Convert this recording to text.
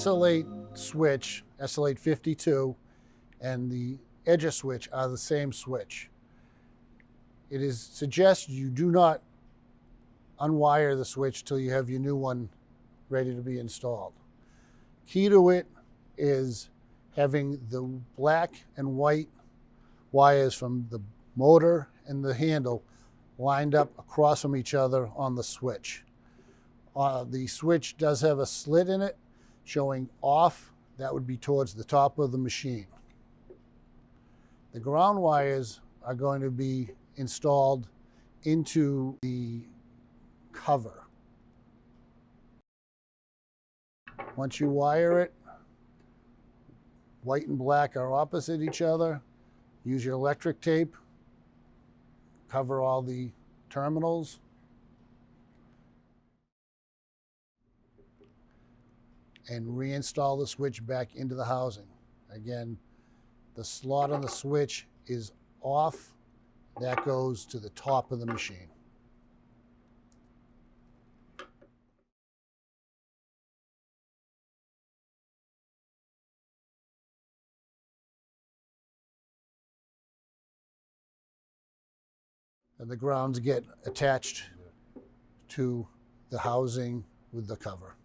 SL8 switch, SL852, and the edger switch are the same switch. It is suggested you do not unwire the switch till you have your new one ready to be installed. Key to it is having the black and white wires from the motor and the handle lined up across from each other on the switch. The switch does have a slit in it showing off. That would be towards the top of the machine. The ground wires are going to be installed into the cover. Once you wire it, white and black are opposite each other. Use your electric tape, cover all the terminals. And reinstall the switch back into the housing. Again, the slot on the switch is off. That goes to the top of the machine. And the grounds get attached to the housing with the cover.